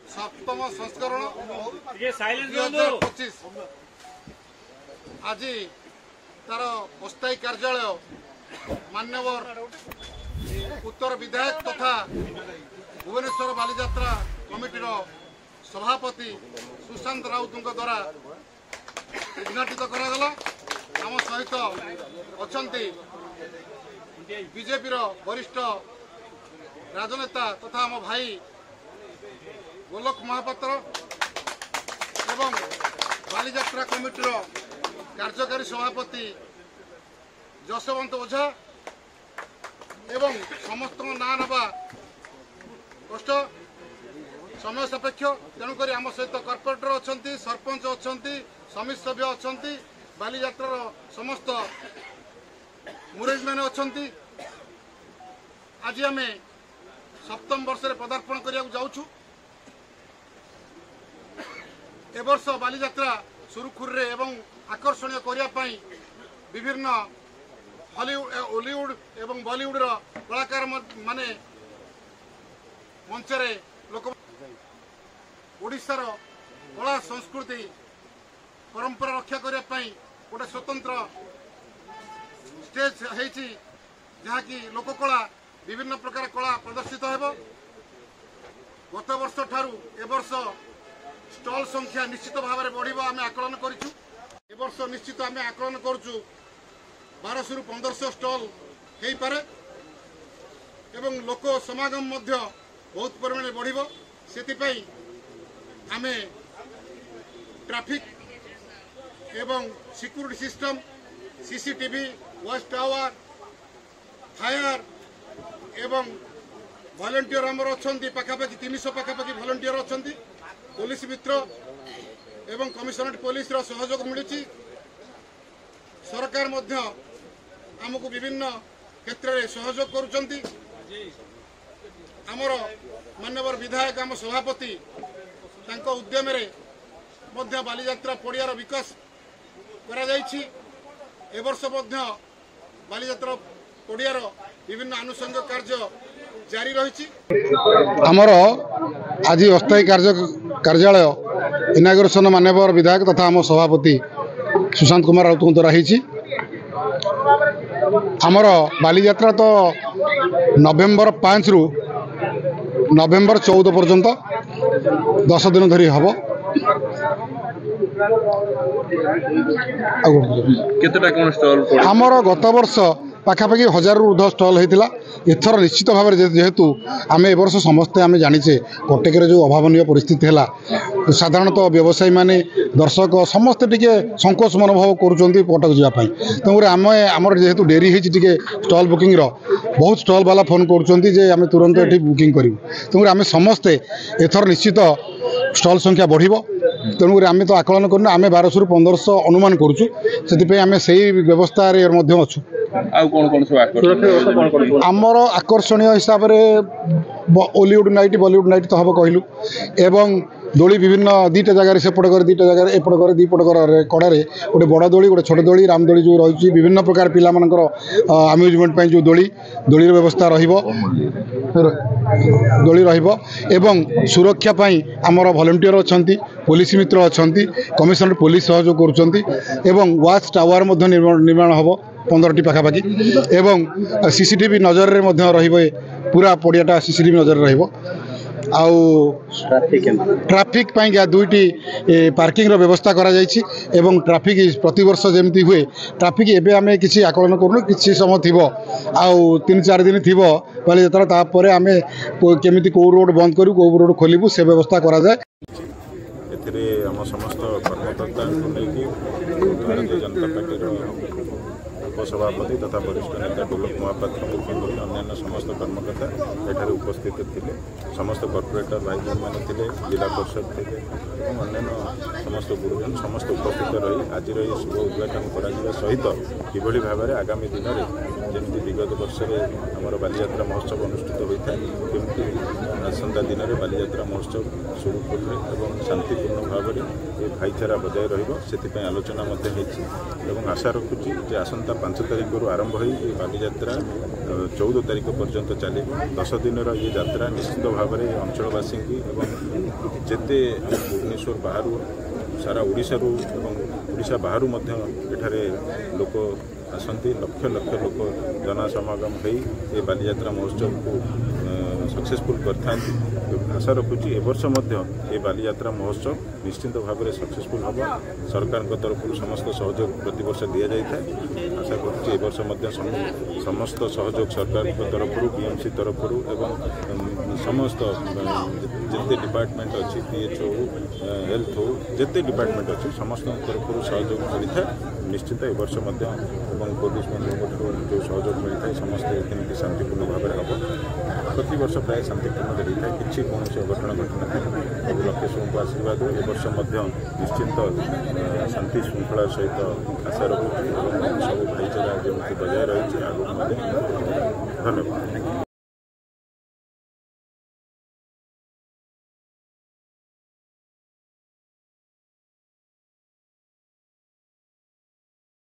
सप्तम संस्करण 2025 आज तार अस्थायी कार्यालय मान्यवर उत्तर विधायक तथा भुवनेश्वर बालीजात्रा कमिटीर सभापति सुशांत राउत द्वारा उद्घाटित करागला। आम सहित अच्छा बीजेपी वरिष्ठ राजनेता तथा आम भाई गोलक महापात्र एवं बालीजात्रा कमिटीर कार्यकारी सभापति जशवंत ओझा एवं समस्त ना नवा कष्ट समय सापेक्ष तेणुक आम सहित कॉर्पोरेटर अच्छा सरपंच अच्छा समिति सभ्य अच्छा बालीजात्रार समस्त मुरब्बी मैंने अच्छा। आज आम सप्तम वर्ष पदार्पण करने जाऊँ। ए वर्ष बालीजात्रा सुरुखुर एवं आकर्षणीय करने विभिन्न हॉलीवुड एवं बॉलीवुड कलाकार माने मंचरे लोक ओडिशार कला संस्कृति परंपरा रक्षा करने गोटे स्वतंत्र स्टेज है जहाँकि लोककला विभिन्न प्रकार कला प्रदर्शित हो। गत वर्ष ठारू ए वर्ष स्टॉल संख्या निश्चित भाव में बढ़ आम आकलन करूँ। ए वर्ष निश्चित आम आकलन करूँ 1200 ରୁ 1500 स्टॉल हो पारे एवं लोक समागम बहुत परिमाण बढ़ से आम ट्रैफिक एवं security system CCTV watch tower fire एवं वॉलंटियर आमर अच्छा पाखापाखि 300 पाखापाखि वॉलंटियर अच्छा पुलिस मित्र एवं कमिशनरेट पुलिस सहयोग मिलूँ। सरकार आमको विभिन्न क्षेत्र में सहयोग करुँच। आमर मान्यवर विधायक आम सभापति उद्यम बालीजात्रा पड़ियार विकास करा जायछि। ए वर्ष बालीजात्रा पड़ियार विभिन्न आनुषंगिक कार्य जारी रही। आमर आज अस्थायी कार्यालय इनागुरेशन मान्यवर विधायक तथा आम सभापति सुशांत कुमार राउत द्वारा होती। आमर बालीजात्रा तो नवेम्बर 5 ରୁ नवेम्बर 14 पर्यंत 10 दिन धरी हम। आमर गत वर्ष पाखापाखि 1000 ରୁ ऊर्ध्व स्टल होता। एथर निश्चित भाव में जेहेतु आम ए वर्ष समस्ते आम जाचे कटक जो अभावन परिस्थिति है साधारणतः व्यवसायी माने दर्शक समस्ते टिके संकोच मनोभाव करुँच कटक जावाई। तेणुक आम आमर जेहेतु डेरी होती स्टल बुकिंग बहुत स्टल वाला फोन करें तुरंत ये बुकिंग करूँ। तेणुक आम समस्ते एथर निश्चित स्टल संख्या बढ़ तेणुक आम तो आकलन कर आम 1200 ରୁ 1500 अनुमान करुँ से आम से व्यवस्था अच्छु। आमर आकर्षणीय हिसाब से हॉलीवुड नाइट बॉलीवुड नाइट तो हम कहलु एवं दोली विभिन्न 2टा जगार सेपट कर 2टा जगार एपट कर 2पट कड़े गोटे बड़ दोली गोटे छोट दोली राम दोली जो रही विभिन्न प्रकार पिला मानकर आम्यूजमेंट जो दोलीर व्यवस्था दोली एवं सुरक्षा आमर वॉलंटियर अच्छा पुलिस मित्र अच्छा कमिशनरेट पुलिस सहयोग करुँच वॉच टावर निर्माण हम 15टी पाखापाखि एवं सीसीटीवी नजर में पूरा पड़ियाटा सीसीटीवी नजर आउ ट्रैफिक 2टी पार्किंग व्यवस्था करा जायछि एवं ट्रैफिक प्रति वर्ष जमती हुए ट्रैफिक एबे आमे किसी आकलन करूँ किसी समय थी आउ 3-4 दिन थी बालीजात्रा तापर आमे केमिति को रोड बंद करूँ को रोड खोलू से व्यवस्था करा जाए। समस्त कर्मकर्ता भारतीय जनता पार्टी उपसभापति तथा वरिष्ठ नेता गोलक महापात्र अन्य समस्त कर्मकर्ता एठारे उपस्थित थे। समस्त कॉर्पोरेटर भाई बहन मैंने जिला परिषद थे अन्य समस्त गुरुजन समस्त उपस्थित रही आज शुभ उद्घाटन करा सहित किभली भाव में आगामी दिन में जमी विगत वर्ष में आम बालीजात्रा महोत्सव अनुष्ठित होता है केमती आसंता दिन में बालीजात्रा महोत्सव सुरुखुर एवं शांतिपूर्ण भाव में ये भाईचारा बजाय रही आलोचना आशा रखुची आसंता 5 तारिखରୁ ଆରମ୍ଭ ହୋଇ ଏ ବାଲିଯାତ୍ରା 14 तारिख पर्यंत चलो 10 दिन ये यात्रा निश्चित भाव में अंचलवासी और जिते भुवनेश्वर बाहर सारा ओडिशा ओडिशा बाहर एठारे लोक आसती लक्ष लक्ष लोक जनसमागम हो बालीयात्रा महोत्सव को सक्सेसफुल करता आशा रखुची ए वर्ष ये बालीयात्रा महोत्सव निश्चित भाव में सक्सेसफुल हम सरकार तरफ समस्त सहयोग प्रति वर्ष दि जाए आशा करुँच ए वर्ष समस्त सहयोग सरकार तरफ बीएमसी तरफ एवं समस्त जिते डिपार्टमेंट अच्छी पीएच हो हेल्थ हो जिते डिपार्टमेंट अच्छी समस्त तरफ सहयोग मिलता है निश्चित ए वर्ष पुलिस जो सहयोग मिलता है समस्त शांतिपूर्ण भाव में हम प्रति वर्ष प्राय शांतिपूर्ण रहता है किसी कौन अघटन घटना ना लक्ष्य को आशीर्वाद ए वर्ष निश्चित शांति श्रृंखला सहित आशा रखुच्छी सब भाईचारा जमी बजाय रही आगे धन्यवाद।